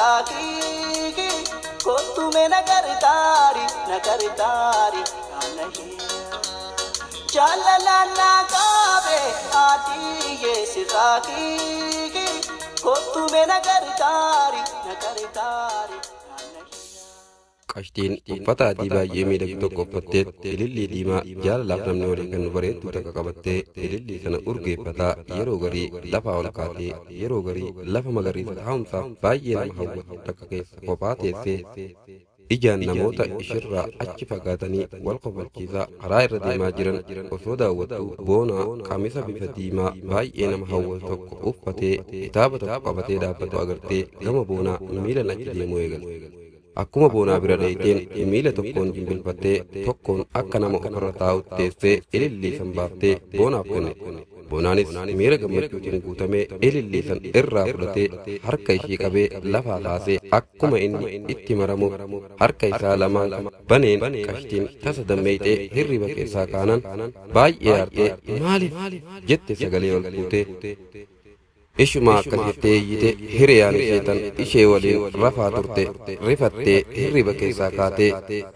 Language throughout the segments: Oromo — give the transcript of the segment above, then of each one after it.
sirraati kottu me nagartaari anahe jalalana kaabe aatiye sirraati kottu me nagartaari Qashtiin uffata adii baay'ee miidhagu tokko uffattee ilillii diimaa jaalalaaf namni waliin kan bareeddu takka qabattee ilillii sana urgeeffataa yeroo garii lafa ol kaatee yeroo garii lafa magariisa taa'umsaaf baay'ee nama hawwatu takka keessa kophaa teessee ijaan namoota ishirraa achi fagaatanii wal kofalchiisaa karaa irra deemaa jiran osoo daawwattu boonaa qamisa bifa diimaa baay'ee nama hawwatu tokko uffatee kitaaba tokko qabatee dhaabbatu agartee gama boonaa miilan achi deemuu eegalte. Akkuma boonaa bira dhayiteen miila tokkoon jimbilfattee tokkoon akka nama ofirra taa'utti teessee ilillii san baaftee boonaaf kenne. Boonaanis miira gammachuutiin guutamee ilillii san irraa fudhatee harka ishii qabee lafaa kaasee akkuma inni itti maramuuf harka isaa lamaan baneen qashtiin tasa dammeeyxee hirriba keessaa kaanan baay'ee aartee maaliif jette sagalee ol fuutee. Ishuma akkasitti iyyite hiriyaan isheetan ishee waliin rafaa turte rifattee hirriba keessaa kaatee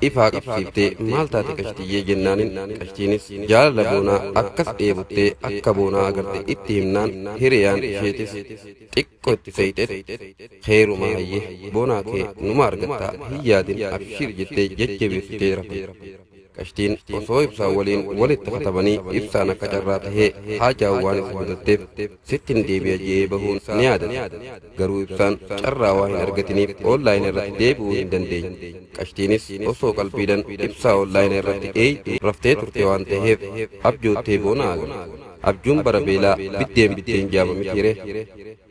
ifaa qabsiiftee maal taate qashtiyyee jennaanin qashtiinis jaalala boonaa akkas dheebuttee akka boonaa agarte itti himnaan hiriyaan isheetis xiqqoo itti feeyxet heeruma hayyee boonaa kee numa argattaa hin yaadin abshir jettee jajjabeessitee rafte. Qashtiin osoo ibsaa waliin walitti katabanii ibsaan akka carraa tahee haajaa waan isa mudatteef sittin deebi'a jee bahuun ni yaadata. Garuu ibsaan carraa waa hin argatiniif oonlaayinii irratti deebi'uu hin dandeenye. Qashtiinis osoo qalbiidhan ibsaa oonlaayinii irratti eeyyitu raftee turte waan ta'eef abjoottee boonaa agarte. Abjuun bara beelaa biddeen jaamamitiire.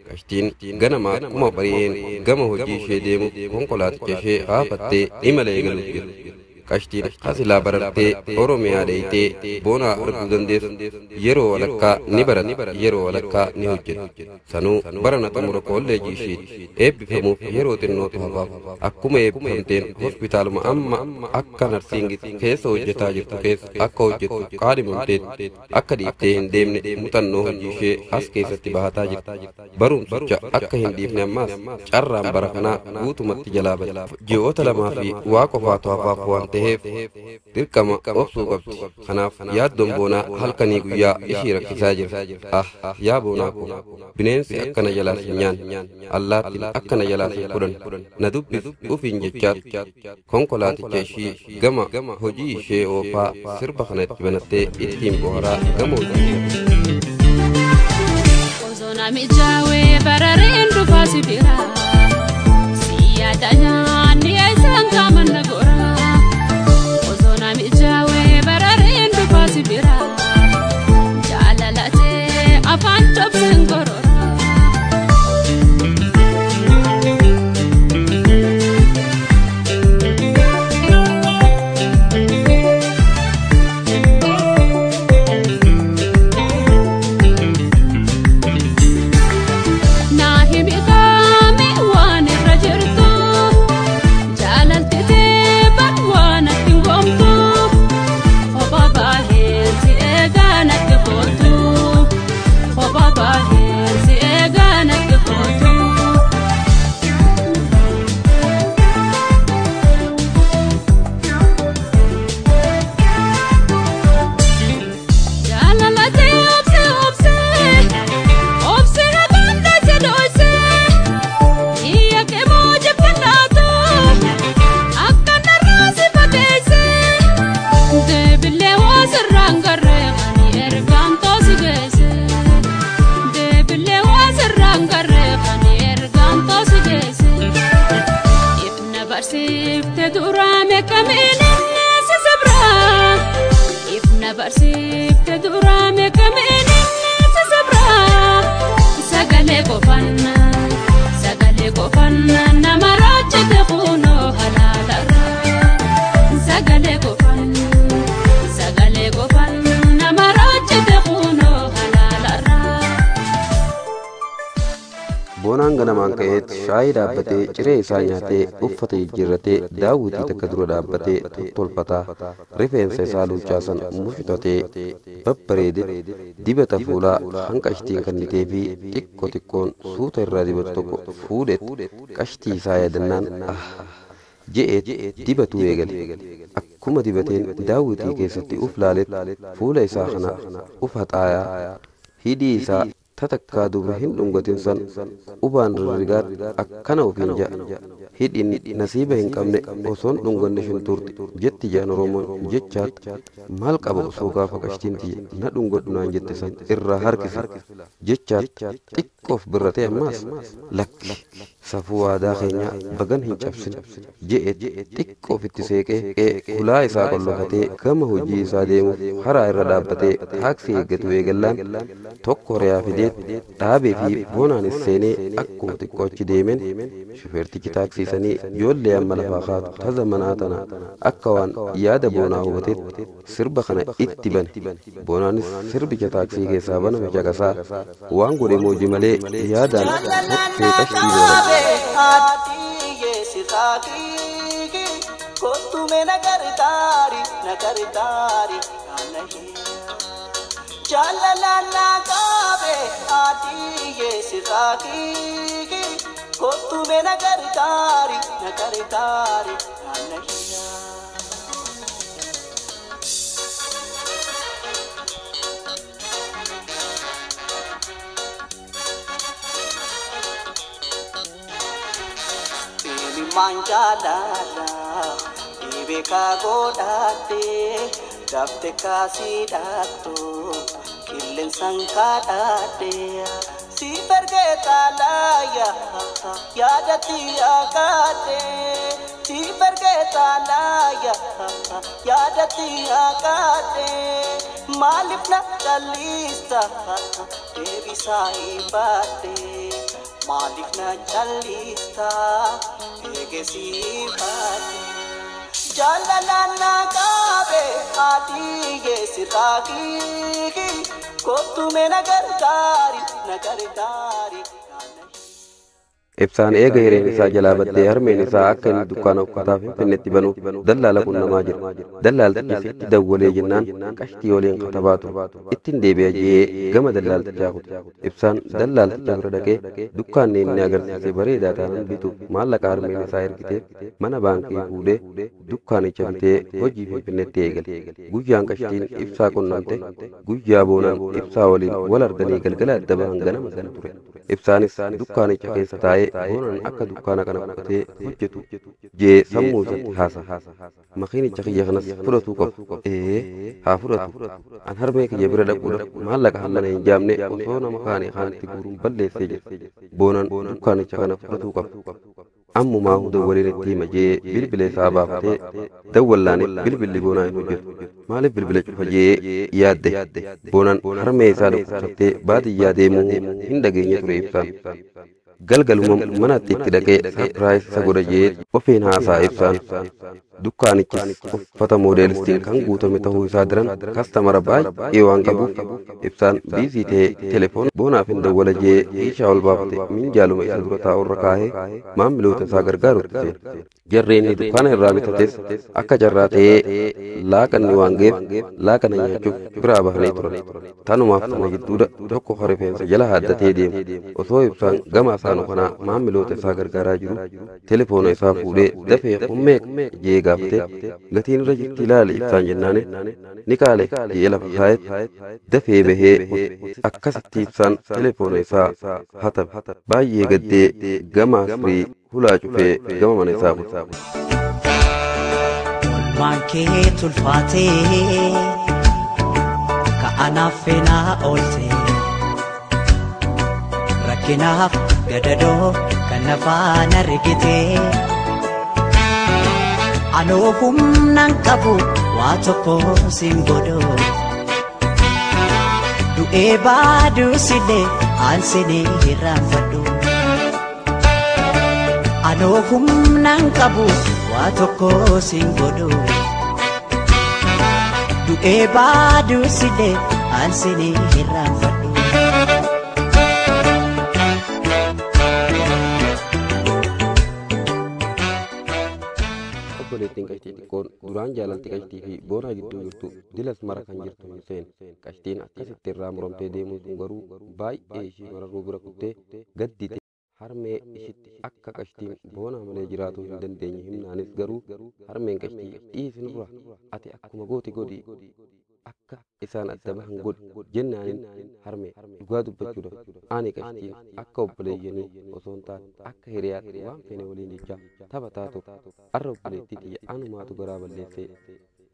Qashtiin ganama akkuma bari'een gama hojii ishee deemuuf konkolaaticha ishee haafattee imala eegaluuf jirti. Qashtiin hasilaa barattee Oromiyaa dheeyitee boonaa arguu dandeessu yeroo walakkaa ni barata yeroo walakkaa ni hojjeta. Sanuu barana xumura kolleejii isheeti. Eebbifamuuf yeroo xinnootu hafaaf akkuma eebbifamteen hospitaaluma amma akka narsiingitti keessa hojjetaa jirtu keessa akka hojjettu qaadhimamteetti akka dhiiftee hin deemne muuxannoo hojii ishee as keessatti bahataa jirti. Barumsicha akka hin dhiifne ammaas carraan bara kanaa guutumatti jalaa bada. Ji'oota lamaa fi waa qofaatu hafaaf waan ta'eef dirqama obsuu qabdi. Kanaaf yaaddoon boonaa halkanii guyyaa ishii rakkisaa jira. Yaa boonaa ko bineensi akkana jalaa si nyaan allaattiin akkana jalaa si kudhan na dubbis ufiin jechaatu konkolaaticha ishii gama hojii ishee oofaa sirba kana itti banattee ittiin boharaa gama hojii Ozona mijaawee barareen dhufaa si bira si yaadannaa ni eessan qaaman na gora. Ozona mijaawee barareen dhufaa si bira jaalalatee afaan dhobseen gorora. Boonaan ganamaan ka'eetti shaayii dhaabbatee ciree isaa nyaatee uffata jijjiirratee daawwitii takka dura dhaabbatee tottolfataa rifeensa isaa luucaasan mushutatee babbareede dibata fuulaa hanga qashtiin kannitee fi xiqqoon suuta irraa dibatu tokko fuudhee qashtii isaa yaadannaan je'eet dibatu eegale. Akkuma dibateen daawwitii keessatti uf laaleet fuula isaa kana uf haxaayaa hidhii isaa tatakkaa dubra hin dhungatin san ubaan rirrigaat akkana ofiin ja'a. Hidhiin nasiiba hin qabne osoon dhunganne shunturti jetti jaan Oromoon jechaatti maal qaba osoo gaafa qashtiin tiyya na dhungadhu naan jette san irraa harkise jechaatti xiqqoof birratee ammaas lakki safuu aadaa keenyaa bagan hin cabsine je'eet xiqqoof itti seeqee ulaa isaa qollofatee gama hojii isaa deemuuf haraa irra dhaabbatee taaksii eeggatu eegallaan tokko re'aa fidee dhaabee fi boonaanis seenee akkuma xiqqoo achi deemeen shufeertichi taaksii sanii ijoollee amma lafaa kaatu taza manaa tana akka waan yaada boonaa hubateetti sirba kana itti bane. Boonaanis sirbicha taaksii keessaa baname caqasaa waan godhe mooji malee yaadaan hokkee qashtii boona. Jalalana kabe aadiye siraki kotu me nagartari anahiya. Ini manjalala ibe kagodate dafte kasi dakto killen sankadate si pergeta laya yadati akate si pergeta laya yadati akate malifna chalista devi sai bate malifna chalista ege si bate. Jalalana kabe aadiye siraki kotu me nagartari. Ibsaan eega hireen isaa jalaa baddee harmeen isaa akka inni dukkaana uffataa Finfinneetti banuuf dallaala qunnamaa jira. Dallaaltichis itti dawwalee jennaan qashtii waliin katabaatu ittiin deebi'a jee gama dallaaltichaa kute. Ibsaan dallaalticha bira dhaqee dukkaanni inni agarsiise bareedaa taanan bituuf maallaqa harmeen isaa ergiteef mana baankii fuudhee dukkaanicha bitee hojii Finfinneetti eegale. Guyyaan qashtiin ibsaa qunnamte guyyaa boonaan ibsaa waliin wal arganii galgala adda bahan ganama sana ture. Ibsaanis dukkaanicha keessa taa'ee boonaan akka dukkaana kana fudhatee hojjetu jee sammuu isatti haasa. Makiinicha kiyya kanas fudhatuu qabu. Haa fudhatu. An harmee kiyya bira dhaquudhaaf maallaqa hammana hin jaamne osoo nama kaanii kaanitti guuruun balleessee jira. Boonaan dukkaanicha kana fudhatuu qabu. Ammumaa dawwaleen itti hima jee bilbila isaa baafatee dawwallaaniif bilbilli boonaa hin hojjetu. Maaliif bilbila cufa jee yaadde. Boonaan harmee isaa dhukkubsattee baadiyyaa deemuu hin dhageenye ture ibsaan. Galgaluma manatti itti dhaqee sarpiraayis isa godha jee ofiin haasaa ibsaan. Dukkaanichis uffata moodeelistiin kan guutame ta'uu isaa diran kastamara baay'ee waan qabuuf ibsaan biizii ta'ee telefoon boonaaf hin dawwala jee hiishaa ol baafate minjaaluma isa dura taa'urra kaahee maamiloota isaa gargaarutti seena. Jarreenni dukkaana irraa bitates akka carraa ta'ee laaqanni waan ga'eef laaqana nyaachuuf biraa bahanii turan. Tanumaaf sana gidduudha tokko rifeensa jala haaddatee deemu osoo ibsaan gama isaanu kanaa maamiloota isaa gargaaraa jiru telefoona isaa fuudhee dafee hummeeq jee gaafate gatiin irra jirti ilaali ibsaan jennaane ni kaale jee lafa kaa'eet dafee bahee akkasitti ibsaan telefoona isaa hatabe baay'ee gaddee gama firii hulaa cufee gama mana isaa kutaa. Maankee tulfaatee ka'anaaf feenaa oolte rakkinaaf gadadoo kan nafaan argitee. Anoo humnaan qabu waa tokko siin godhoo du'ee baaduus illee aansinee hirraanfadhu. Anoo humnaan qabu waa tokko siin godhoo du'ee baaduus illee aansinee hirraanfadhu. obboleettiin qashtii xiqqoon duraan jaalalti qashtii fi boonaa gidduu jirtu dilas mara kan jirtu hin seen qashtiin akkasitti irraa muramtee deemuun sun garuu baay'ee ishii mararuu bira kuttee gaddite harmee ishitti akka qashtiin boonaa malee jiraatuu hin dandeenye himnaanis garuu harmeen qashtii dhiisinurra ati akkuma gooti godhi akka isaan adda bahan godhi jennaanin harmee dhugaa dubbachuudhaaf ani qashtiin akka obboleeyyanii osoon taate akka hiriyaatti waan feene waliin jecha taphataatu arra obboleettii xiyya anumaatu garaa balleessee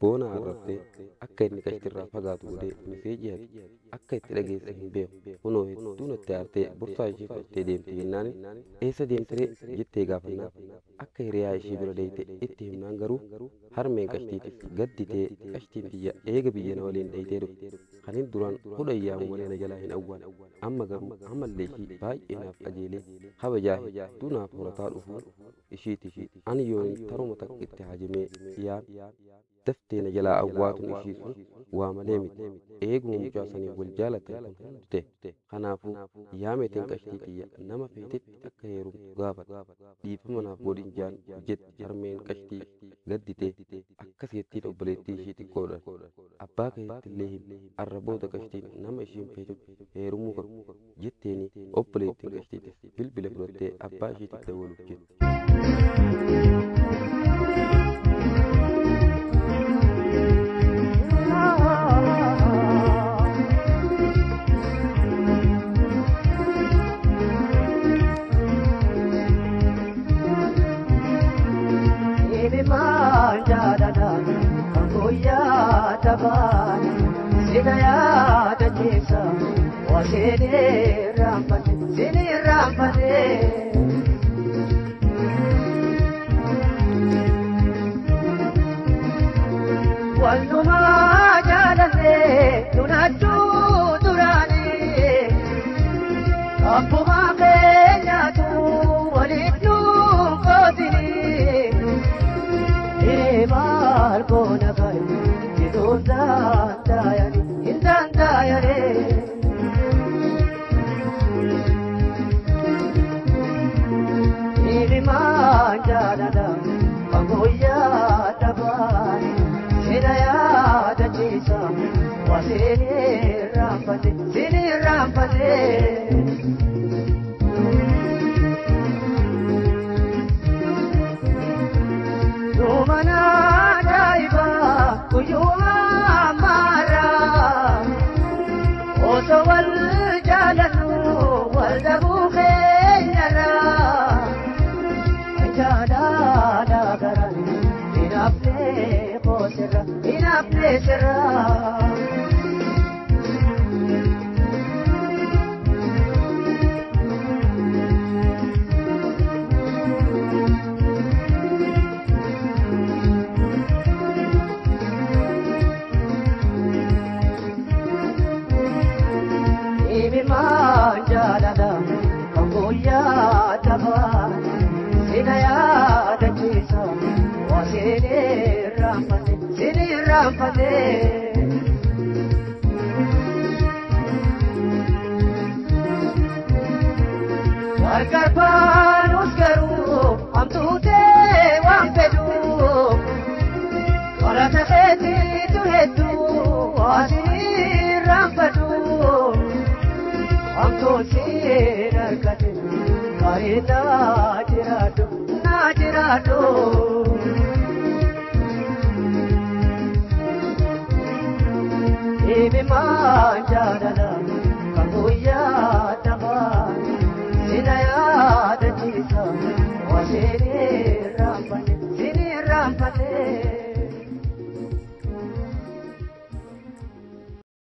boonaa arrabsee akka inni qashtiirraa fagaatu godhee miseejii hati akka itti dhageesse hin beeku kunoo hedduu natti aartee bursaa ishee fudhattee deemti jennaan eessa deemtiree jettee gaafannaaf akka hiriyaa ishee bira deeyte itti himnaan garuu harmeen qashtiitis gadditee qashtiin xiyya eega biyyana waliin dhayitee dhufte kanin duraan hudhayyaamu malee na jalaa hin awwaan amma garuu ammallee ishii baay'ee naaf qajeelee kabajaa hedduu naaf horataa dhufuun ishiiti ani yoon taruma takka itti hajimee yaan daftee na jalaa awwaatuun ishii sun waa malee miti eeguma mucaa sanii wal jaalatan kun hundee kanaafuu yaameetiin qashtii xiyya nama feetetti akka heerumtu gaafata dhiifama naaf godhin jaan jetti harmeen qashtii gadditee akkas jettiin obboleettii ishii xiqqoodhaan abbaa keessatti illee himi arrabooda qashtiin nama ishiin feetutti heerumuu qabu jetteeni obboleettiin qashtiitis bilbila fudhattee abbaa ishiitti dawwaluuf jetti. Sini rampane